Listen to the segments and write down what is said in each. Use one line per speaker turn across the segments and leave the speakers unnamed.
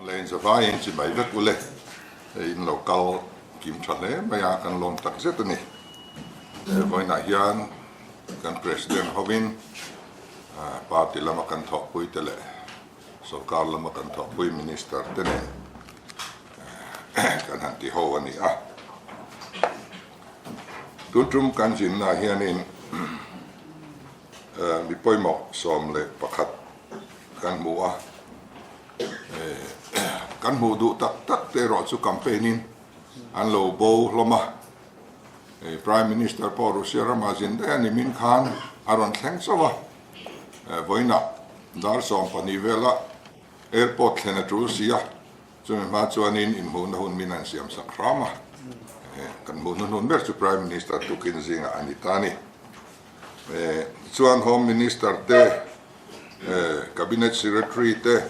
lên sẽ phải in chỉ mấy vết ule in local kim chọn lẽ bây giờ cần lồng tắc rất này với nãy hiện cần president Hovin party lama cần Khawpui tele सरकार lama cần Khawpui minister tene cần hành ti hoa này tụi cần xin na hiện in bị bôi mọc xóm lệ pakhat cần mua kan mu du tak te ro chu campaignin an lo bo loma prime minister Paul Ramazin de ni min khan aron thleng sawa voina dar som panivela airport thena tru sia chu ma chuanin in hun minan siam sakrama kan mu nun ber chu prime minister tukin zinga anitani chuan home minister te cabinet secretary te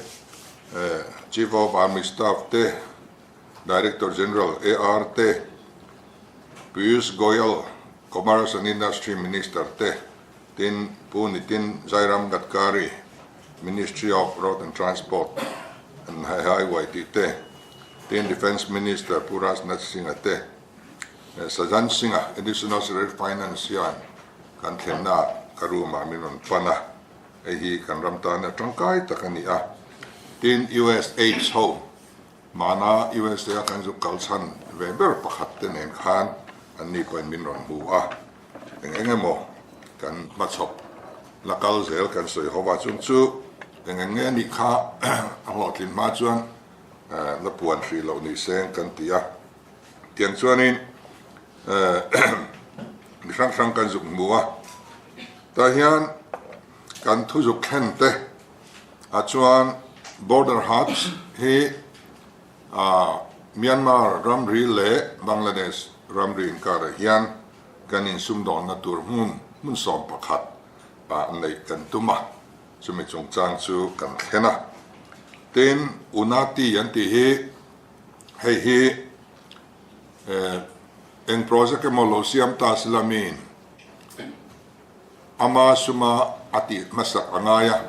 Chief of Army Staff te, Director General AR te, Piyush Goyal, Commerce and Industry Minister te, tin Punitin Jairam Gadkari, Ministry of Road and Transport and Highway te, tin Defense Minister Puras Natsinga te, Sajan Singa, Additional Finance yan, kan kena karuma minon pana, ehi kan ramtana trangkai takania. Tin USH ho mana USA kan zu kalsan weber pakhat ten khan ani point min ron bua engemo kan machop lakal zel kan soi howa chung chu engenge ni kha ahotlin ma chuan la puan thri lo ni seng kan tia tiang chuanin ni sang kan zu bua ta hian kan thu zu khen te a chuan border huts he Myanmar Ramri le Bangladesh Ramri in kara hian kanin sumdon na tur mun som pakhat pa nei kan tuma chumi chung chang chu kan khena ten unati yanti he en project mo siam ta silamin ama suma ati masak angaya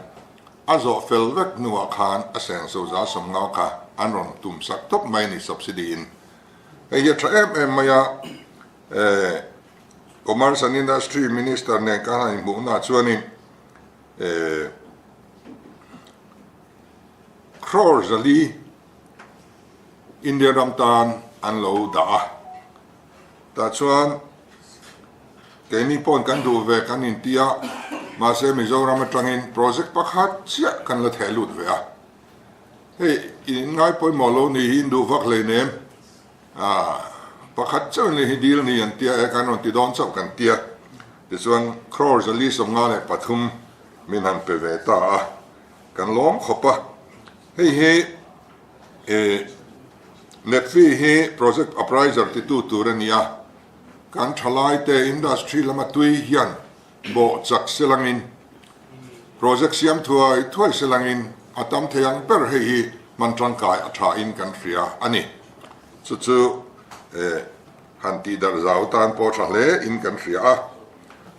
azo felvek nuwa khan aseng so za som ngau kha anron tum sak top mai ni subsidy in ye tra maya commerce and industry minister ne kana in bu na chuani crores ali India ramtan an lo da ta chuan ke ni pon kan du ve kan in tia ma se Mizoram atangin project pakhat chia kan la thelut ve a hey in ngai poi molo ni hindu vak le nem pakhat chon ni deal ni an tia kan on ti don chop kan tia de chuan crores ali som nga le pathum min han pe ve ta kan lom khopa hey net fee he project appraiser ti tu turania kan thalai te industry lama tui hian bo chak selangin project siam thuai selangin atam theyang per hi man tangkai atha in country ani chu hanti dar zau tan po thle in country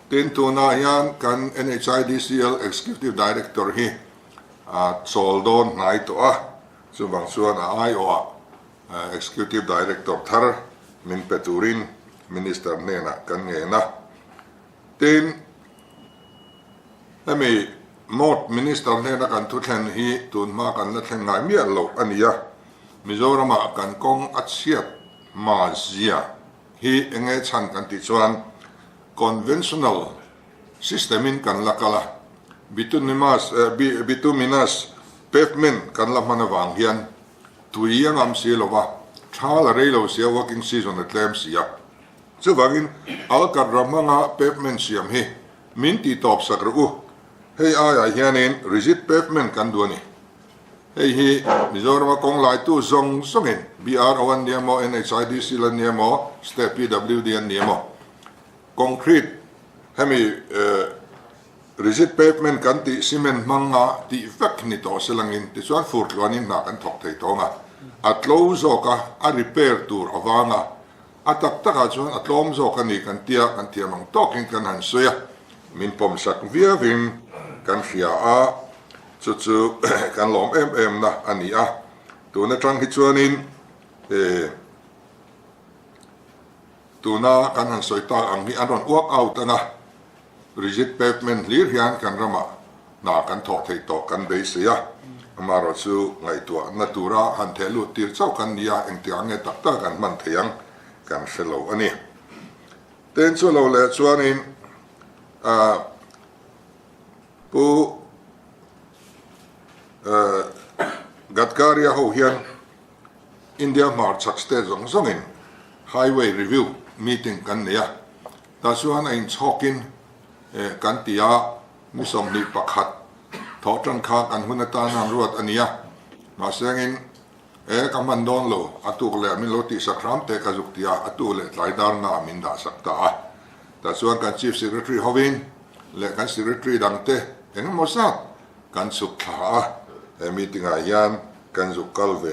tin tu na yan kan NHIDCL executive director hi soldon Hnai to chu bang chuan IO executive director thar min peturin minister nena kan nge na tin ami mot minister nena kan thu thlen hi tun ma kan la thlen ngai mi lo ania Mizoram kan kong atsiat ma zia hi enge chan kan ti chuan conventional systemin kan la kala bituminous pavement kan la manawang hian tuiang am silowa thala reilo sia working season atlem sia chuwangin alkarramanga pavement siam hi minti top sakru hei aya hianin rigid pavement kan duani hei hi Mizoram kong lai tu zong zongin BR1 niamo NHIDC lan niamo step PWD niamo concrete hemi rigid pavement kan ti cement manga ti vek ni to selangin ti chuan furtluanin na kan thok thei tonga atlo zoka a repair tur awanga atak taka chuan atlom zoka ni kan tiamang tokin kan han soya min pom sak viavin kan fia chu kan lom na ania tuna tang hi chuanin tuna kan han soita ang hi anon walk out ana rigid pavement lir hian kan rama na kan thok thei to kan be sia amaro chu ngai tua natura han thelu tir chau kan nia engtiang nge takta kan man theiang kan felo ani ten chu lo le chuanin pu gatkaria ho hian India marchak state zong zongin highway review meeting kan nia ta chuan ein chokin kan tia mi som ni pakhat tho tang kha kan hunata nam ruat ania ma sengin kaman don lo atuk le min lo ti sakram te ka juk tia atu le tlaidar na min da sakta ta chuan kan chief secretary hovin le kan secretary dang te eng mo sa kan suk tha meeting a hian kan juk kal ve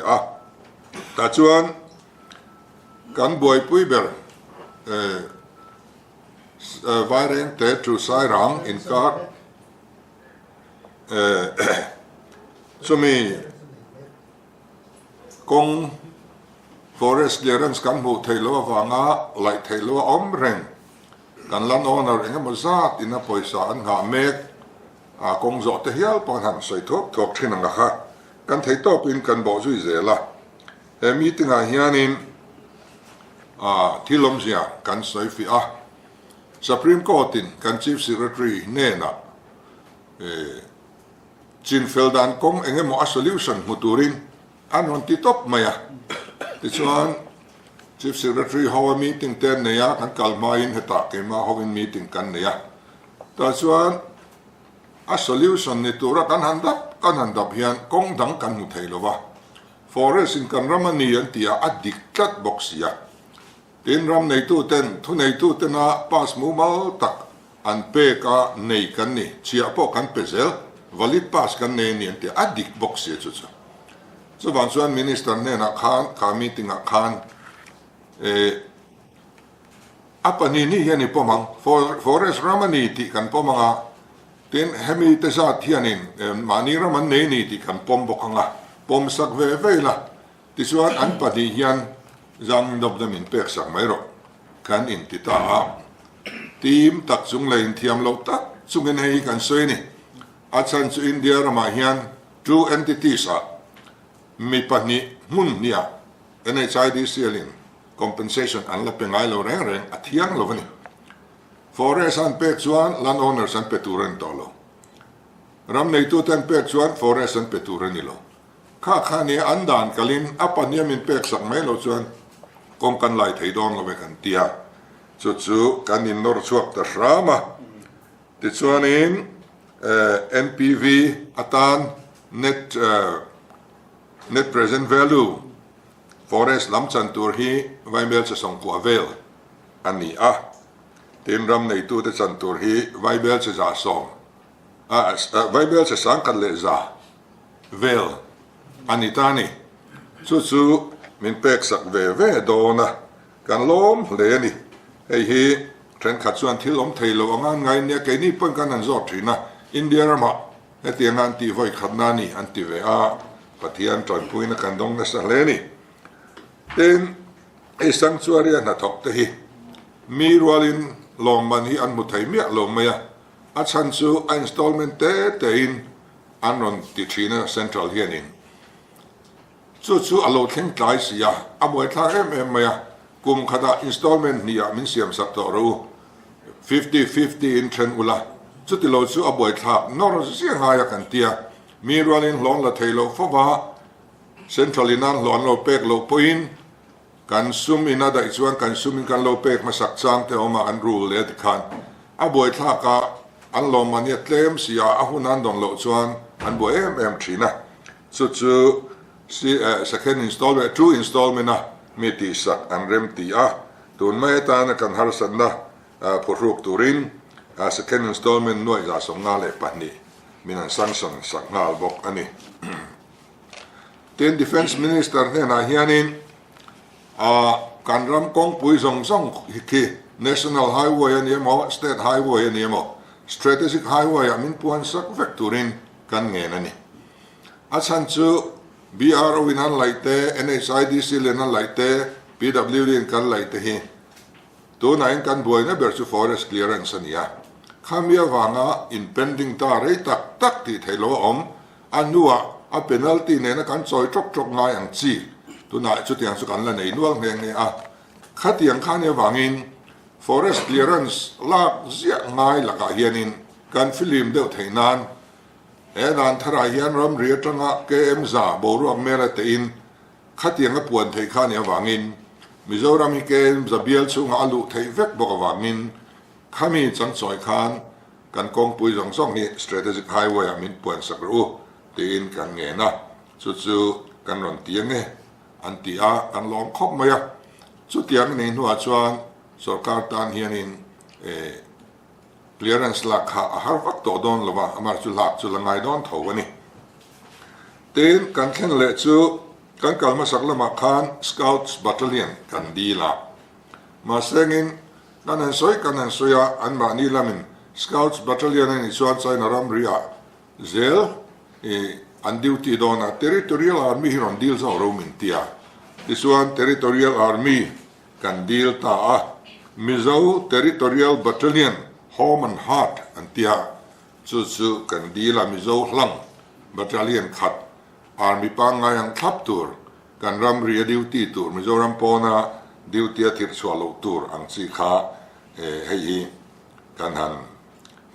ta chuan kan boi pui ber vai reng te tru sai rang in kar chumi kong forest clearance kan mu thailo wanga lai thailo om reng kan lan owner eng mo zat ina poisa an nga mek kong zo te hial pon han soi thok thin anga kha kan thei to pin kan bo zui zela meeting a hianin thilom zia kan soi fi Supreme Court in kan chief secretary nena chin feldan kong engemo a solution muturin anon ti top maya ti chuan chief secretary hawa meeting ten neya kan kalmain heta ke ma hawin meeting kan neya ta chuan a solution ni tura kan handap hian kong dang kan mu theilowa forest in kan ramani an tia adiktat boxia tin ram nei tu ten thu nei tu tena pas mu mal tak an pe ka nei kan ni chia po kan pezel valid pas kan nei ni an tia adik boxia chu so ban chuan minister ne na khan ka meeting a khan apani ni hian pomang forest ramani ti kan pomanga tin hemi te sa thianin mani raman nei ni ti kan pom bokanga pom sak ve la ti chuan an pani hian zang dop damin pek sak mai ro kan in ti ta team tak chung lein thiam lo tak chungin hei kan soi ni achan chu India rama hian two entities mi pani mun nia NHID selling compensation an la pengai lo reng athiang lo ni forest an pek chuan land owners an peturen tolo ram nei tu ten pek chuan forest an peturen ni lo kha khani andan kalin apania min pek sak mai lo chuan kong kan lai thei don lo ve kan tia chu kan in nor chuak ta rama ti chuan in NPV atan net present value forest lam chan tur hi vai mel cha Sawnchhuah vel ani tin ram nei tu te chan tur hi vai mel cha za som vai mel cha sang kan le za vel ani tani chu min pek sak ve dona kan lom le ni hei hi tren khat chuan thil om theilo angan ngai ne ke ni pon kan an zo thina India rama he tiang an ti voi khatna ni an ti ve pathian tron puina kan dong na sa le ni ten sanctuary na thok te hi mi rualin lomman hi an mu thei mia lomaya a chan chu installment te in anon ti thina central hianin chu alo thleng tlai sia aboi thla em maya kum khada installment nia min siam sak to ro 50-50 in tren ula chu ti lo chu aboi thla nor sia haya kan tia mi rualin lon la thailo fowa central inan lon lo pek lo point kan sum ina da chuan kan sum in kan lo pek ma sak chang te oma an rule le khan aboi thla ka an lo mania tlem sia a hunan don lo chuan an bo em thina chu second installment two installment mi ti sak an rem ti tun mai ta na kan har san na phuruk turin second installment noi za som nga le pani minan sanction sak ngal bok ani ten defense minister ne na hianin kan ram kong pui zong ki national highway ani mo state highway ani mo strategic highway amin puan sak vectorin kan nge nani achan chu BRO in an like te NHIDC in an like te PWD in kan like te hi tu na in kan buai na ber chu forest clearance ania khamia wanga impending ta rei tak tak ti thelo om anua a penalty ne na kan choi chok chok ngai ang chi tu na chu tiang chu kan la nei nual nge nge a khatiang khane wangin forest clearance lak zia ngai laka hianin kan film deuh theinan enan thara hian ram ria tanga KM za boruam mera te in khatiang a puan thei khan ya wangin Mizoram hi KM za bial chung alu thei vek bok awangin khami chang choi khan kan Khawpui zong zong ni strategic highway amin puan sakru te in kan nge na chu chu kan ron tiang nge an ti a kan lom khop maya chu tiang nei nuwa chuan sarkar tan hianin clearance lak har vak to don lova amar chu lak chu langai don tho ani ten kan khen le chu kan kalma saklama khan scouts battalion kan dila ma sengin kan an soya an ma ni lamin scouts battalion ni chuan chai naram ria zel an duty dona territorial army hiron deal zo romin tia this one territorial army kan deal ta a Mizo territorial battalion home and heart antia chu kan dila Mizo hlang battalion khat army pangayang thap tur kan ram ria duty tur Mizoram pona duty athir swalo tur ang chi kha hei kan han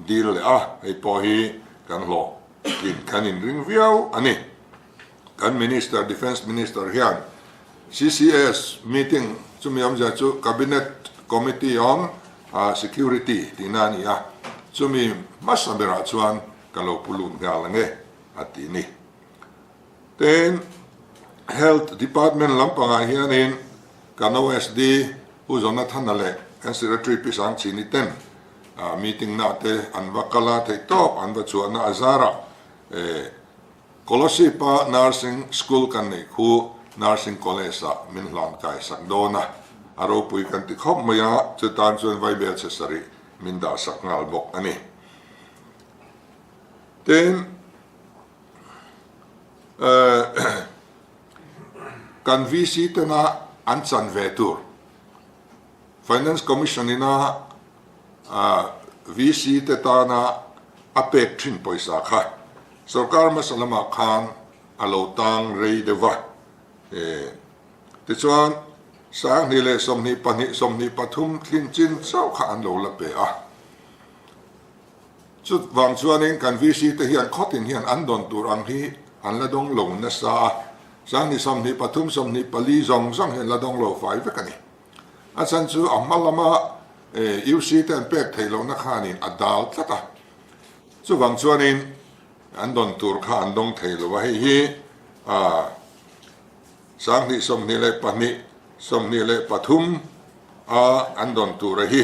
deal a hei po hi kan lo kin kan in ring viau ani kan minister defense minister hian CCS meeting chumiam ja chu cabinet committee on security tinani a chumi masabera chuan kalo pulun galange atini then health department lampanga hianin kano SD uzona thanale and secretary pisang chini ten meeting na te anwakala te top anwa chuana azara Kolosipa nursing school kan nei khu nursing college a minhlan kai sakdona aro pui kan ti khop maya chutan chuan vai bel che sari minda sak ngal bok ani ten kan VC tena anchan vetur finance commission ina VC te tana apek thin poisa kha sarkar masalama khan alotang rei dewa te chuan sang ni le somni pathum thlin chin chau kha an lo la pe a chut wang chuanin kan VC te hian khotin hian an don tur ang hi an la dong lo na sa sang ni somni pathum somni pali zong zong hian la dong lo fai vekani a chan chu amalama UC ten pek thailo na khanin adal tlata chu wang chuanin an don tur kha an dong thailo wa hei hi sang ni somni le pani somni le pathum an don tur hi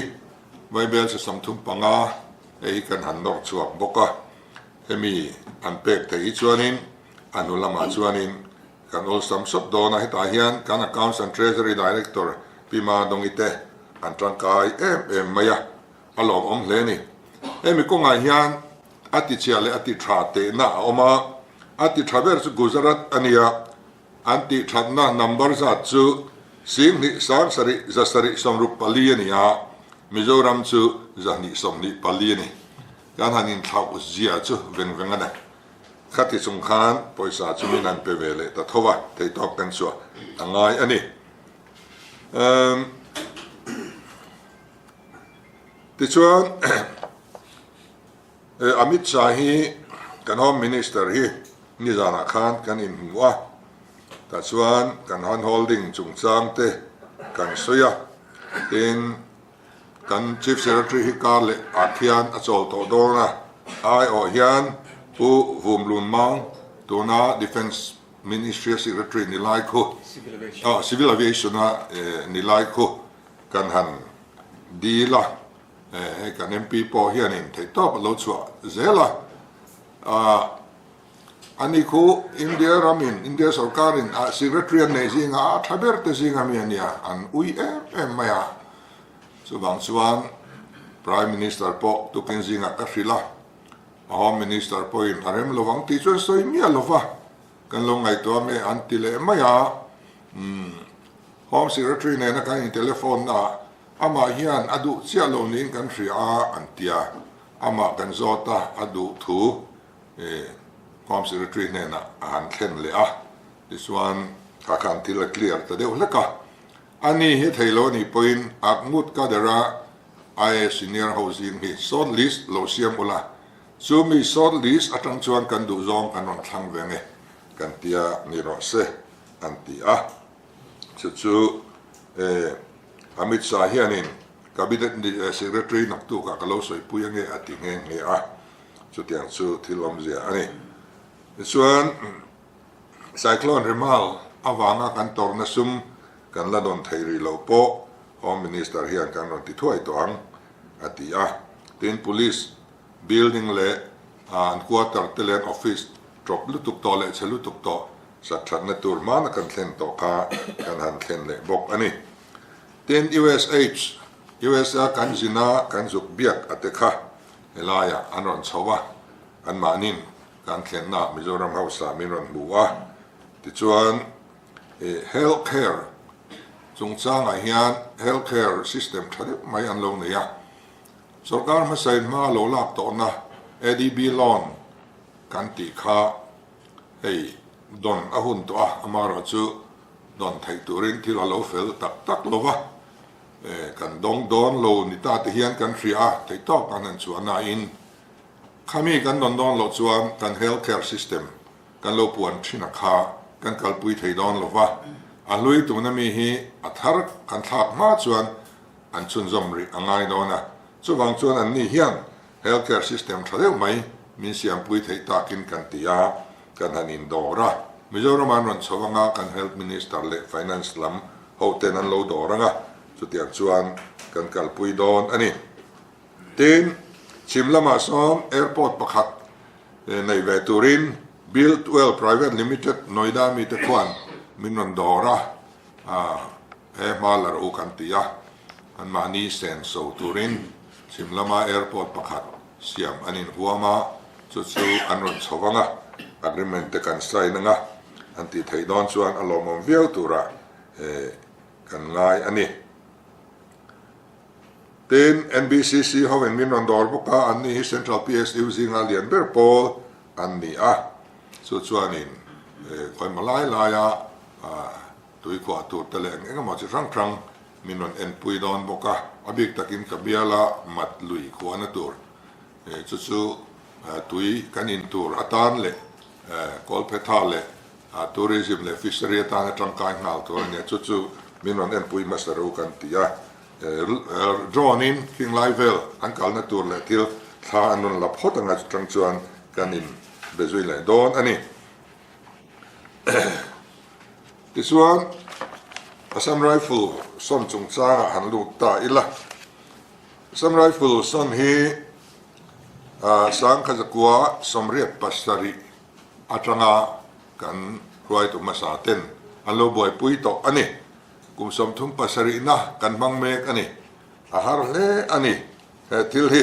bible se samthum panga ei kan han nok chuak boka hemi an pek thei chuanin anulama chuanin kan ol sam sop dona heta hian kan accounts and treasury director pima dongite an tangkai maya alom om hle ni hemi ko ngai hian ati chiale ati thate na oma ati thaber chu Gujarat ania anti thatna number za chu singni sang sari zasari somrup pali ania Mizoram chu zani somni pali ni kan hanin thau zia chu vengana khati chung khan poisa chuminan pevele ta thowa tei tok kan chu angai ani tichuan Amit Shah hi kan home minister hi nizana khan kan in wa ta chuan kan han holding chungchang te kan soya in kan chief secretary hi karle athian achol to dona ai o hian pu vumlun mang tuna defense ministry secretary nilai khu civil aviation nilai khu kan han dila kan MP po hianin thei top lo chua zela ani khu India ramin India sarkarin secretary nei zinga thaber te zinga miania an ui maya subang chuan prime minister po tukin zinga ka hrila home minister po in arem lovang ti chuan soi mia lova kan lo ngai to me antile maya Home Secretary ne na kan telephone na ama hian adu chia lo nin kan ria antia ama kan zota adu thu Home Secretary ne na an thlen le this one ka kan til clear ta deu leka ani he thailo ni point akmut ka dera ai senior housing hi short list lo siam ula chu mi short list atang chuan kan du zong kan on thlang venge kan tia ni ro se antia chu Amit Shah hianin cabinet secretary nak tu ka kalau soi puyang atinge nge chu tiang chu thilom zia ani chuan cyclone Remal awanga kan torna sum kan la don thairi lo po home minister hian kan ron ti thuai toang atia tin police building le an quarter telen office drop lutuk to le chelutuk to sa thlatna tur man kan thlen to kha kan han thlen le bok ani ten US kan zina kan zuk biak atekha elaya anon chowa an manin kan thlen na Mizoram House min ron buwa ti chuan healthcare chungchang a hian healthcare system thade mai an lo ne ya sarkar ma sai ma lo lak to na ADB loan kan ti kha hei don ahun to amaro chu don thai turin thila lo fel tak lova kan dong don lo ni ta te hian kan ria thei to kan an chuana in khami kan don lo chuan kan healthcare system kan lo puan thina kha kan kalpui thei don lova a lui tu na mi hi athar kan thak ma chuan an chun zomri angai dona chuwang chuan an ni hian healthcare system thadeu mai min siam pui thei takin kan tia kan hanin dora Mizoram an ron chawanga kan health minister le finance lam hoten an lo doranga chutiang chuan kan kalpui don ani tin chimlama som airport pakhat nei ve turin built well private limited Noida mi te kwan min ron dora he malar u kan tia an mani sen so turin chimlama airport pakhat siam anin huama chu an ron chawanga agreement te kan sign nga anti thei don chuan alomom viau tura kan ngai ani ten NBCC hoven min on dor boka anni central PSU zinga lian ber pol anni chu chuanin khoi malai laya tui kwa tur tele nga ma chi rang min on en pui don boka abik takin kabiala mat lui khuana tur chu tui kanin tur atan le kolpethale tourism le fishery ta tangkai ngal to ne chu min on en pui masaru kan tia drawn in king level an kalna tur le til tha anon la photanga tangchuan kanin bezui le don ani this one Assam rifle som chungcha han lu ta ila Assam rifle som hi sang khajakwa somriat pasari atanga kan ruai tu masaten alo boy pui to ani kum som thum pasari na kan mang mek ani ahar le ani til hi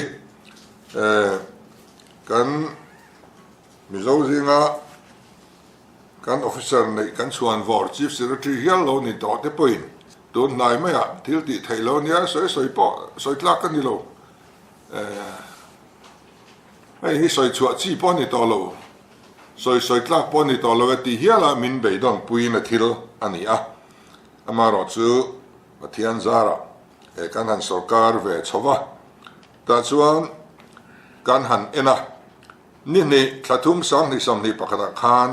kan mizo zinga kan officer nei kan chuan vor chief secretary hial lo ni to te point tun nai maya til ti thailo nia soi tlak kan ni lo hi soi chua chi po ni to lo soi tlak po ni to lo ti hiala min be don pui na thil ani amaro chu pathian zara kan han sarkar ve chowa ta chuan kan han ena ni thlathum sang ni som ni pakata khan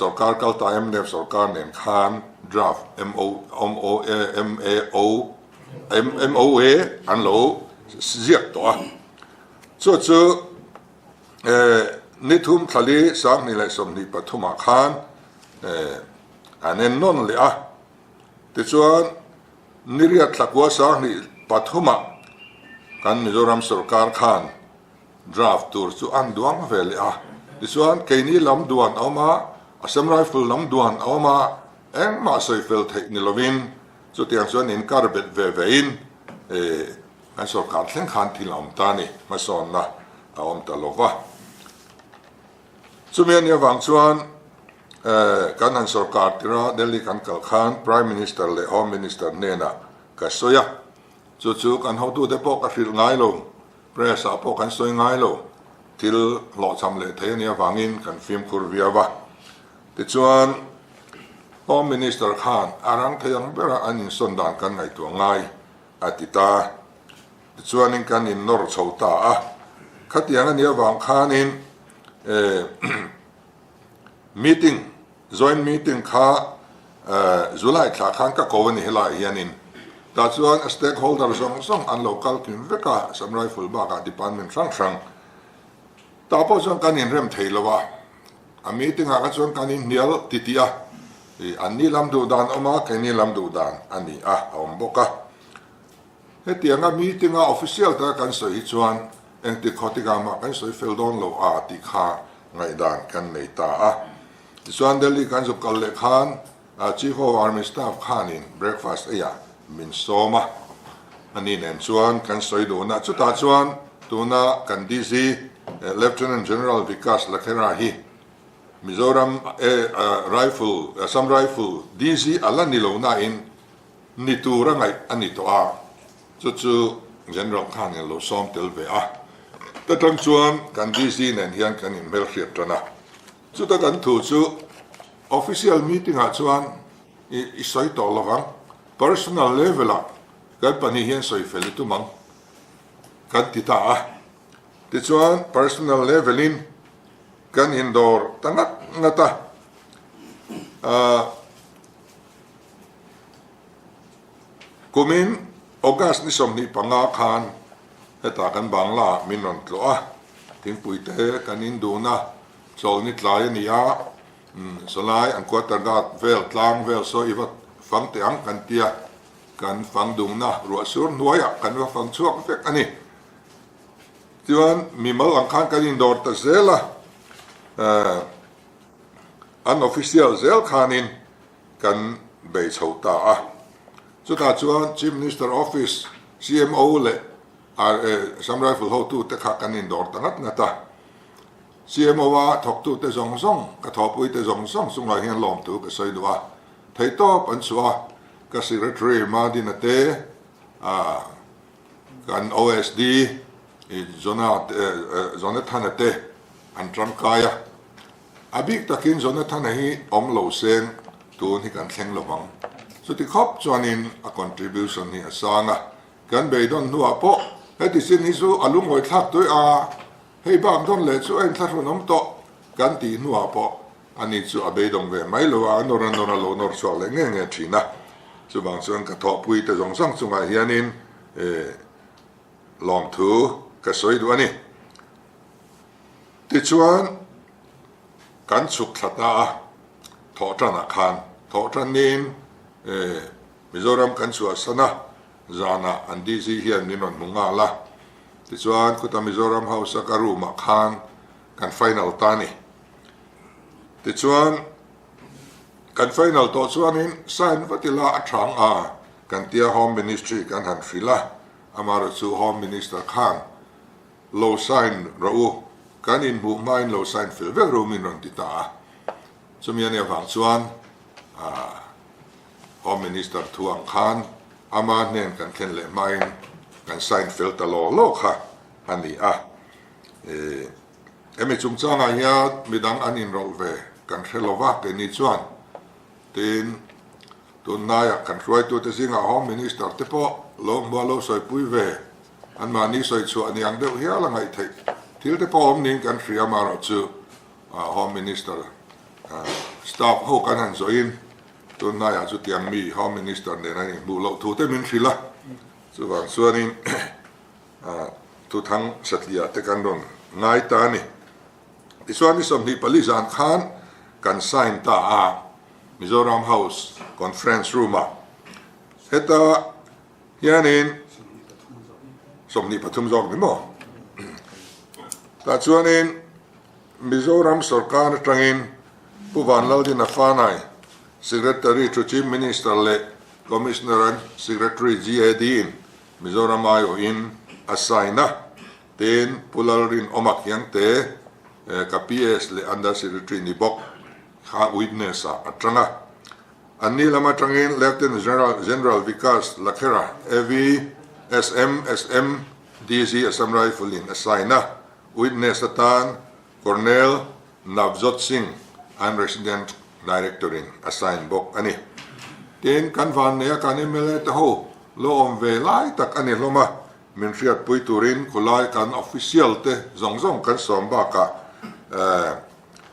sarkar kal ta MNF sarkar nen khan draft MOA an lo ziak to chu nithum thali sang ni le som ni pathuma khan anen non le ti chuan niriat thakwa sang ni pathuma kan Mizoram sarkar khan draft tur chu an duang vele ti chuan keini lam duan awma Assam rifle lam duan awma eng ma soi fel thei ni lovin chu tiang chuan in karbet ve in kan sarkar thleng khan thilam ta ni ma son na awm ta lova chumian ya wang chuan kan han sarkar tira Delhi kan kalkhan Prime Minister le Home Minister nena kasoya chu kan ho tu te po ka fil ngai lo press a po kan soi ngai lo til lo cham le the nia wangin kan film kur viawa ti chuan Home Minister Khan arang thayang bera anin sondan kan ngai tu ngai atita ti chuan in kan in nor chhota a khatiang ania wang khanin meeting joint meeting kha July kha khan ka kowani hela hianin ta chuan stakeholder song an local kim veka samrai fulba ka department sang ta po chuan kan in rem theilowa a meeting a ka chuan kan in nial titia an ni lam du dan oma ke ni lam du dan ani a om boka hetianga meeting a official ta kan soi chuan eng ti khotika ma kan soi feldon lo a ti kha ngai dan kan nei ta a chuan Delhi kan zo kal le khan Chief of Army Staff Khan in breakfast aya min soma ani nen chuan kan soi do na chuta chuan tuna kan DC Lieutenant General Vikas Lakhera hi Mizoram rifle some rifle DC alani lo na in ni tura ngai ani to a chu General Khan lo som tel ve a ta tang chuan kan DC nen hian kan in mel hriat tana chuta kan thu chu official meeting a chuan I soi to lawang personal level a kan pani hian soi feli tu mang kan ti ta a ti chuan personal level in kan indoor tangat ngata kumin August ni som ni panga khan heta kan bangla minon tlo a Chhimthlipui te kan induna chol ni tlai ni a solai an quarter guard vel tlang vel so iwa fang te ang kan tia kan fang dung na ruwa sur nuaya kan wa fang chuak vek ani chuan mi mal ang khan kan indor ta zela unofficial zel khanin kan bei chhota a chuta chuan Chief Minister Office CMO le some rifle ho tu te kha kan indor tangat na ta CMO wa thok tu te zong ka Khawpui te zong sunga hian lom tu ka soi duwa thei to pan chuwa ka secretary ma din ate kan OSD Jonathan ate an tram kaya abik takin Jonathan hi om lo seng tu ni kan thleng lowang so ti khop chuanin a contribution ni asanga kan beidon nuwa po heti sin hi su alungoi thak toi a hei bam don le chu en thlar nom to kan ti nuwa po ani chu abeidong ve mai lo a nora lo nor so le nge thina chu bang chuan ka Khawpui te zong sang chunga hianin lom thu ka soi du ani ti chuan kan chuk thata tho tana khan tho tanin Mizoram kan chua sana zana an DC hian ninon munga la ti chuan kuta Mizoram House ka ruma khan kan final tani ti chuan kan final to chuanin sign vatila athang a kan tia Home Ministry kan han frila amaro chu Home Minister Khan lo sign ro kan in bu main lo sign fil ve ro minon ti ta chumian ya wang chuan Home Minister Thuang Khan ama nen kan khen le main kan sign fil ta lo kha ani a emi chungchanga ya midang anin rol ve kan khelova ke ni chuan tin tunaya kan ruai tu te singa Home Minister te po lo lo soi pui ve an ma ni soi chu ani ang deuh hiala ngai thei thil te po om nin kan fria ma ro chu Home Minister staff ho kan han zoin tunaya chu tiang mi Home Minister ne nai bu lo thu te min frila chu wang chuanin tu thang satlia te kan ron ngai ta ni ti chuan ni som ni palizan khan kan sign ta a Mizoram House conference room a heta hianin som ni pathum jok ni mo ta chuanin Mizoram sarkar tangin puwan lo din afanai secretary to Chief Minister le Commissioner and Secretary GAD in Mizoram ayo in assigna ten pularin omak yang te ka PS le Under Secretary ni bok ข้าวิทเนสอัตรังอันนี้ละมาตรังอิน Lieutenant General Vikas Lakhera SM DC Assam Rifle in assign na witness atan Colonel Navjot Singh and Resident Director in assign bok ani ten kan van ne kan emele ta ho lo om ve lai tak ani loma min riat pui turin kulai kan official te zong kan som ba ka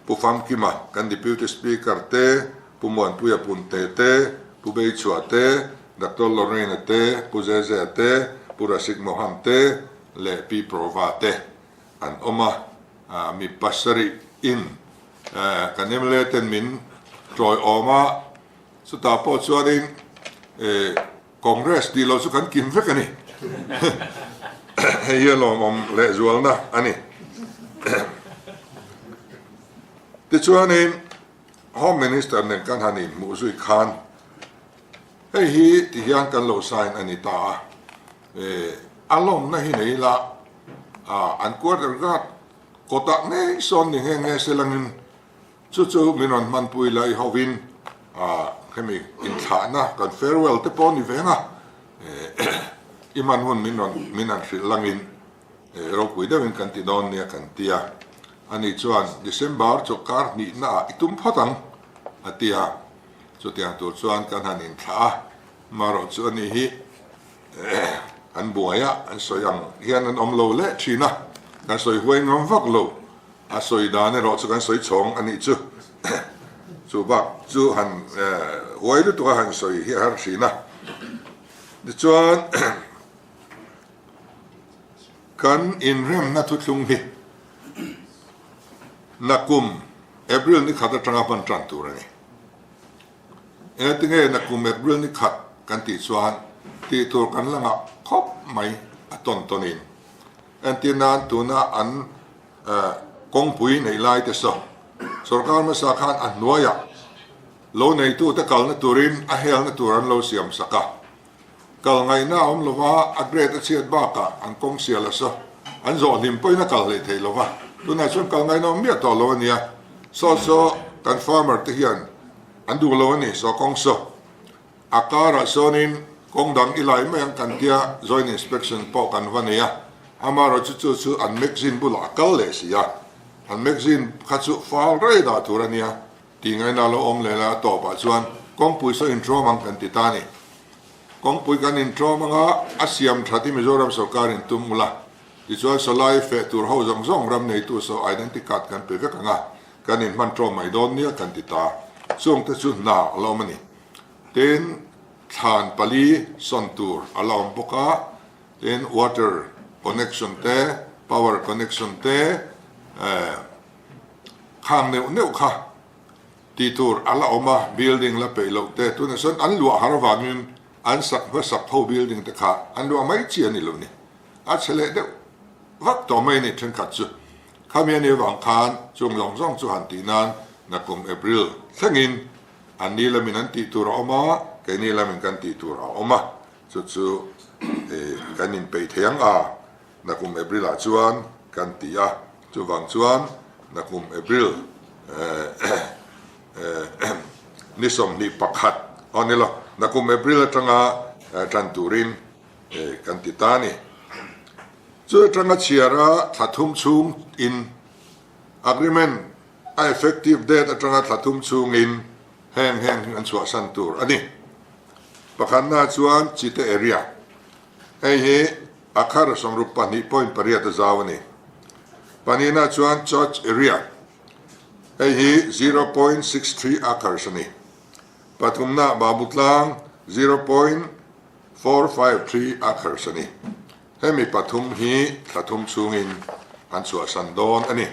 pu fam kima kan deputy speaker te pu mon pu ya pun te pu bei chua te Dr. Lorraine te pu zeze te pu rasik moham te le pi provate an oma mi pasari in kan emele ten min troi omaสุดท้ายพอชวนเองคอนเกรสดีเราสุขันกินสักอันนี้ให้เยอะลงเละจวนนะอันนี้ที่ชวนเองห้องมินิสเตอร์หนึ่งกันฮันนี่มูซุยคานให้ฮีที่ยังกันโลไซน์อันนี้ตาอารมณ์นั่นไหนละอันกวดรัดกดตักเนี่ยส่วนหนึ่งเงี้ยเสลังจู่ๆมินมันปุยเลยฮาวินให้มีอินทานะกันเฟร์เวลเตปอนี่เวงอิมันหุ่นมินันสิลังอินเราคุยได้เป็นกันติดอนเนี่ยกันเตียอันนี้ชวนเดซบาร์จกการนี่น่าอิตุมพัตังอัตยาสุดที่ตัวชวนกันหันอินทามารอชวนนี่อันบัวยันสยังเฮียนันอมโลเละชีนะกันสวยหวยงอมฟักโลสวยดานเนี่ยเราจะกันสวยชงอันนี้จู่บักจู่หันหวยดูตัวหันสวยเฮียฮาร์ชีนะดิจวนกันอินเริ่มนัทุกลุงนี่นักกุมเอเบริลนี่ขัดจังหวะปันจันตัวนี่ติงนักกุมเอเบริลนี่ขัดกันติจวนที่ตัวกันละงะครบไหมตอนนี้ที่นั้นตัวน่ะอันกงปุยในไล่เตสสุรการมาสักขันอันนัวยโลในตัวตะกัลนตุรินอาเฮลนตุรันโลเสียมสักกัลไงน่าอมลวะอักเรตเชียดบ้ากะอันกงเสียละซะอันโจนิมปุยนักกัลเลยเทลวะตัวนั้นส่วนกัลไงน่าเมียต่อโลเนี่ยโซกันฟาร์มเมอร์ที่ยันอันดูโลนี่โซกงโซอาการะโซนินกงดังอีไลไม่ยังกันเดีย joint inspection ปอกันวันนี้อามาเราจู่อันเม็กซินบุลอากัลเลยสิยะอันเม็กซินขัดสุฟาลเรดาทุรันเนี่ยที่ไงน่าเราอมเลยละต่อปัจจุบันกงปุยโซอินโทรมังกันติตานี่กงปุยกันอินโทรมังฮะอาเซียมทัดที่มิโซรัมสกัดอินตุมุละที่ช่วยสลายเฟตูร์เฮาซงรำในตัวโซไอเดนติกัดกันไปก็กันอินมันโทรไม่โดนเนี่ยกันติตาส่งแต่ชุดหน้าเรามันนี่เต็นทานปลีซอนตูร์อารมณ์ปกะเต็น water connection เต power connection เตข้างเนื้อค่ะที่ตัวอะไรออกมา building ละไปเราแต่ตัวนั้นส่วนอันหลวงฮาร์วามินอันสักว่าสักเท่า building แต่ค่ะอันหลวงไม่เชียนี่เลยนี่อันเฉลี่ยเดียววัดต่อไม่นี่ถึงขัดจุข้ามีในวังคารจงลองส่องจุหันตีนานนักกรมเอพริลทั้งอินอันนี้ละมินันตีตัวออกมาแค่นี้ละมินกันตีตัวออกมาจู่กันอินไปเทียงนักกรมเอพริลจวนกันตีจู่วังจวนนักกรมเอพริลนิสมนิปักขัดอันนี้ละนักกุมเอพริลจังจันตูรินกันติตานี่จู่จังเชียระทัดทุ่มชุงอิน agreement effective date จังทัดทุ่มชุงอินแห้งอันสวสันตูรอันนี้ปักขันนาจวนจิตเอเรียไอ้เฮอาคารสมรูปปนิพอยน์ปริยัตจาวนี่ปนินาจวน church areaไอ้ฮี0.63 acres นี่ปัทุมนาบาบุตลัง0.453 acres นี่ให้มีปัทุมฮีปัทุมสูงอินอันสวสันโดนอันนี้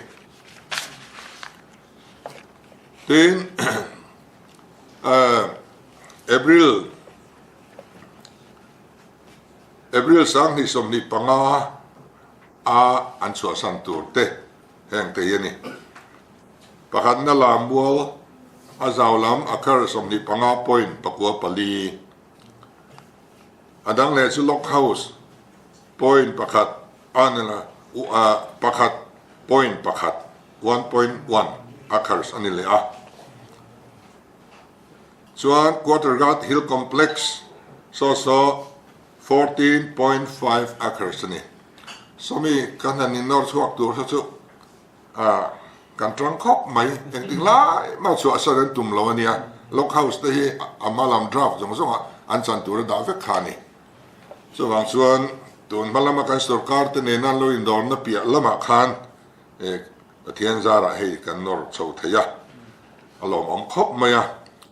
ทีนเอพริลสังนิสมนิปังอันสวสันตูเตแห่งเทียนี่ปะขันนาลามบัวอาจาวลำอาคารสมนิปังปอยน์ปะกัวปลีอดังเลสุล็อกเฮาส์ปอยน์ปะขัดอันนั้นละปะขัดปอยน์ปะขัด 1.1 อาคารอันนี้เลย chuan Quarterguard Hill Complex so 14.5 acres ani somi kan hanin nor chhuak tur chu kan trang khop mai eng ting lai ma chu asaran tum lo ania lock house te hi amalam draft jong jong an chan tur da vek khani so wang chuan tun malama kan sarkar te ne nan lo in dor na pia lama khan thian zara hei kan nor chho thaya alom om khop maya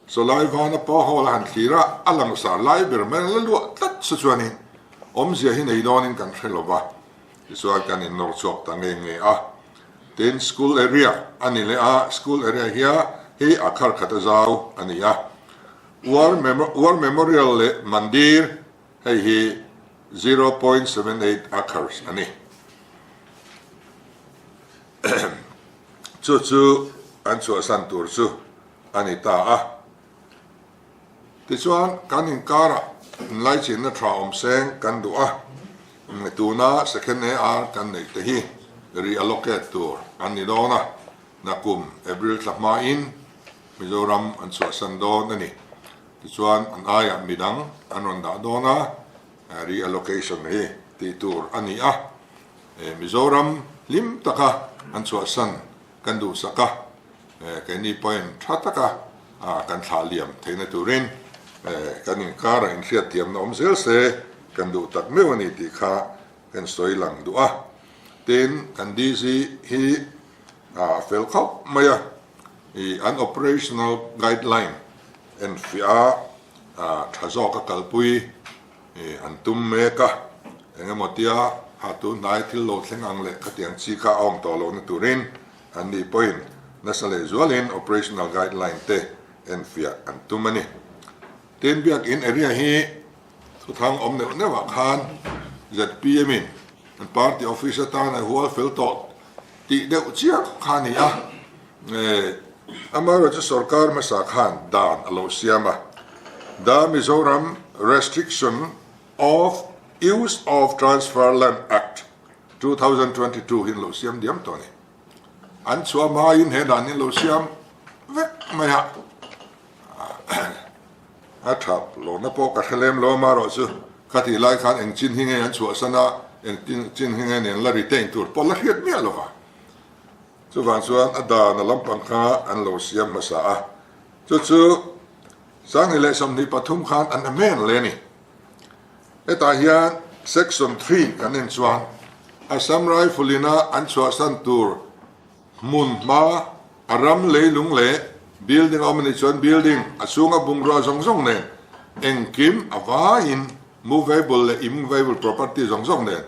so lai vana po hol han thira alang sa lai ber man la lu tat su chuani om zia hi nei don in kan threlova so kan in nor chok ta nge a ten school area ani le a school area here hi akhar khata zau ani a war memorial le mandir hei hi 0.78 acres ani chu an chu san tur chu ani ta a ti chuan kan in kara lai chin na thra om seng kan du a tuna second AR kan nei te hi reallocate tur ani dona nakum April tlama in Mizoram an chu san don ani ti chuan an aya midang an ron da dona reallocation hi ti tur ani a Mizoram lim taka an chu san kan du saka cái ni point thataka kan thaliam theina turin kan in kara in hriat tiam nom zel se kan du tak mewani ti kha kan soi lang du a tin kan di si hi fel khop maya i an operational guideline en fia thazo ka kalpui an tum me ka engamotia hatu nai thil lo thleng le khatiang chi kha ong to lo na turin an ni point nasale zualin operational guideline te en fia an tumani ten biak in area hi thang om ne wa khan zpm in an party officer ta na hual fel to ti deu chia khani a amara cha sarkar ma sa khan dan alo siama da Mizoram restriction of use of transfer land act 2022 hin lo siam diam toni an chua ma in he dan in lo siam vek maya a thap lo na po ka khelem lo ma ro chu khati lai khan eng chin hinge an chua sana eng chin hinge nen la retain tur pol la hiat mi alova chu van chuan ada na lampang kha an lo siam ma sa a chu sang ile som ni pathum khan an amen le ni eta hian section 3 kan en chuan Assam Rifleina an chua san tur mun ma aram leilung le building omni chuan building asunga bungra zong ne engkim awa in movable le immovable property zong ne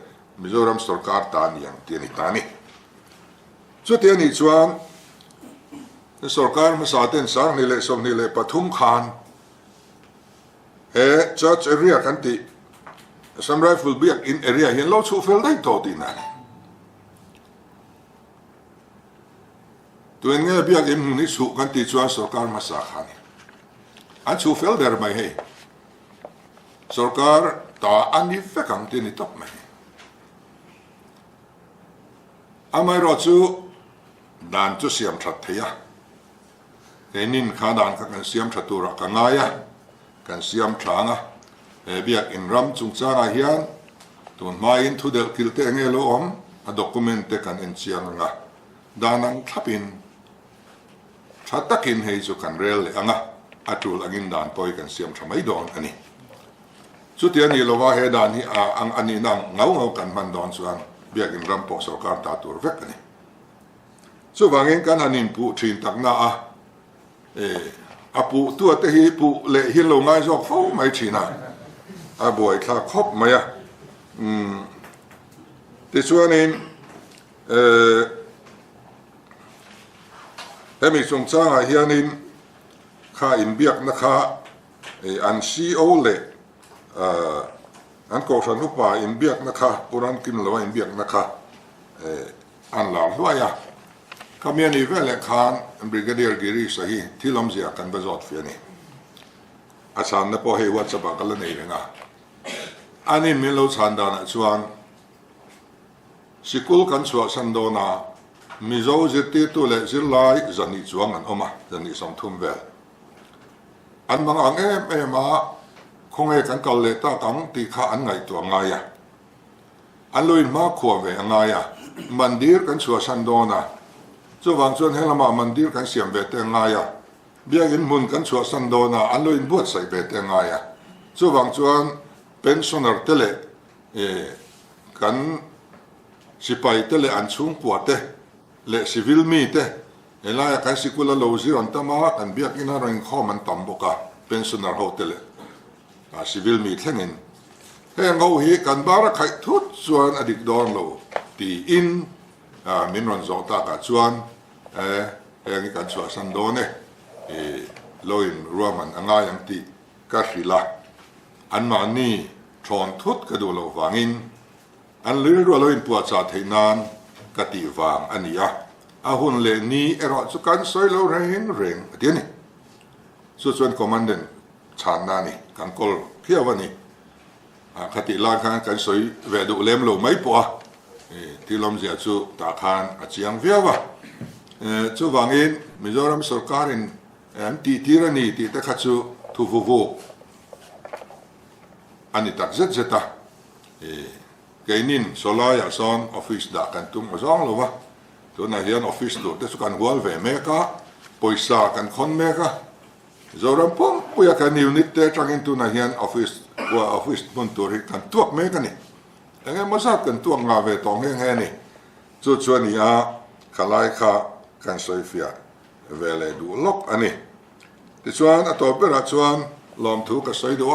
Mizoram sarkar ta niang tiani tani chu tiani chuan sarkar ma sa ten sang ni le som ni le pathum khan church area kan ti Assam Rifle biak in area hian lo chu fel dai to tin na tuen nge biak in ni su kan ti chuan sarkar ma sa khani an chu fel der mai he sarkar ta ani fekang ti ni top mai amai ro chu dan chu siam that theya enin kha dan ka kan siam thatura ka ngaya kan siam thanga biak in ram chung changa hian tun mai in thu del kilte nge lo om a document te kan en chiang nga danang thapin thatakin hei chu kan rel le anga atul angin dan poi kan siam thamai don ani chu tian ni lova he dan hi ang ani nang ngau kan man don chuan biak in ram po sarkar ta tur vek ani chu wangin kan hanin pu thin takna a pu tu te hi pu le hi lo ngai jok fo mai thina a boy kha khop maya ti chuanin hemi chung changa hianin kha in biak na kha an CO le an ko than upa in biak na kha puran kim lo in biak na kha an la hluaya kamiani vele khan brigadier giri sahi thilam zia kan bazot fiani asan na po he whatsapp kala nei nga ani milo chanda na chuan sikul kan chua sandona mizo zeti tu le zilai zani chuang an oma zani som thum vel an mang ang ma khong e kan kal le ta kang ti kha an ngai tu ngai ya an loin ma khuwa ve ngai ya mandir kan chua san do na chu wang chuan helama mandir kan siam ve te ngai ya biang in mun kan chua san do na an loin buat sai ve te ngai ya chu wang chuan pensioner tele kan sipai tele an chung puate le civil mi te elaya kan sikula lo ziron tama kan biak ina ring khoman tamboka pensioner hotel civil mi thlengin he ngau hi kan bara khai thut chuan adik dong lo ti in min ron zo ta ka chuan he kan chua san do ne loin roman anga yang ti ka hrila an ma ni thon thut ka do lo wangin an lir ro loin puat cha theinan ka ti wang ania a hun le ni ero chu kan soi lo reng tiani chu chuan commandant chan na ni kan kol khiawani khati la khan kan soi ve du lem lo mai po ti lom zia chu ta khan a chiang viawa chu wangin mizoram sarkarin an ti tirani ti ta khachu thu vu ani tak zeta kainin solaya sawn office da kan tum ozong lo wa tu na hian office tu te su kan wal ve meka poisa kan khon meka zoram pom puya kan unit te tangin tu na hian office bun tu ri kan tuak meka ni enge mosat kan tuak nga ve tong he ni chu chuan ya khalai kha kan soifia vele du lok ani ti chuan a to pera chuan lom thu ka soi do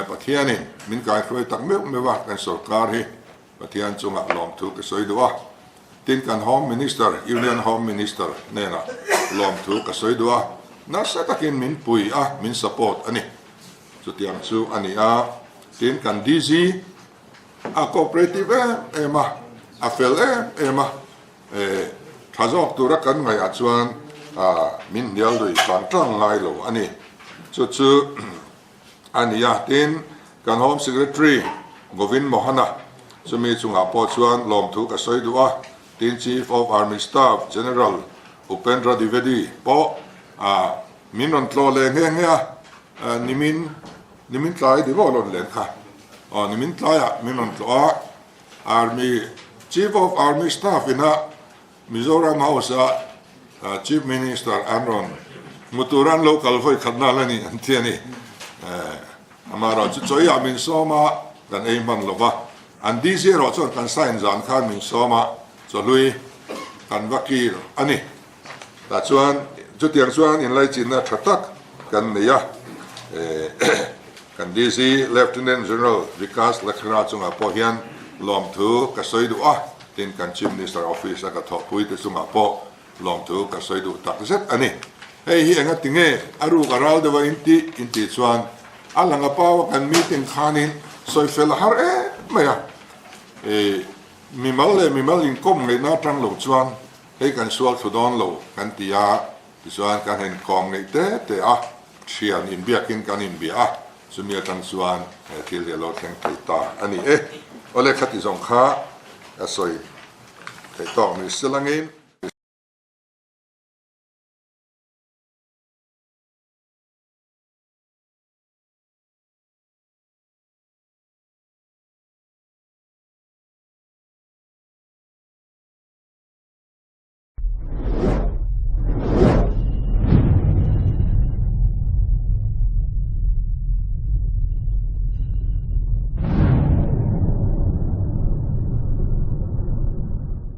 pathianin min kai hroi tak me wa kan sarkar hi pathian chunga lom thu ka soi do tin kan home minister union home minister nena lom thu ka soi do na sa takin min pui min support ani chu tiang chu ani tin kan dg a cooperative ema a fel ema thazok tura kan ngai a chuan min nial doi tlang ngai lo ani chu ania tin kan home secretary govin mohana chumi chunga po chuan lom thu ka soi do tin chief of army staff general upendra divedi po minon tlo le nge nimin tlai di volon len kha nimin tlaya minon tlo army chief of army staff ina Mizoram House chief minister Amron muturan local voi khanna lani antiani amara chu choya min soma kan eiman lova an di zero chon kan sign zan khan min soma cho lui kan vakir ani ta chuan chu tiang chuan in lai chin na thatak kan neya kan dc lieutenant general vikas lakhra chunga po hian lom thu ka soi du tin kan chief minister office ka Khawpui te chunga po lom thu ka soi du tak zet ani hei hi anga tinge aru karal dewa inti chuan alanga paw kan meeting khanin soi fel har maya mimal in kom ngai na tang lo chuan hei kan sual thudon lo kan tia chuan kan hen kong nei te thian in biakin kan in bia chumia tang chuan thil lo theng thei ta ani ole khati zong kha asoi thei tong ni silangin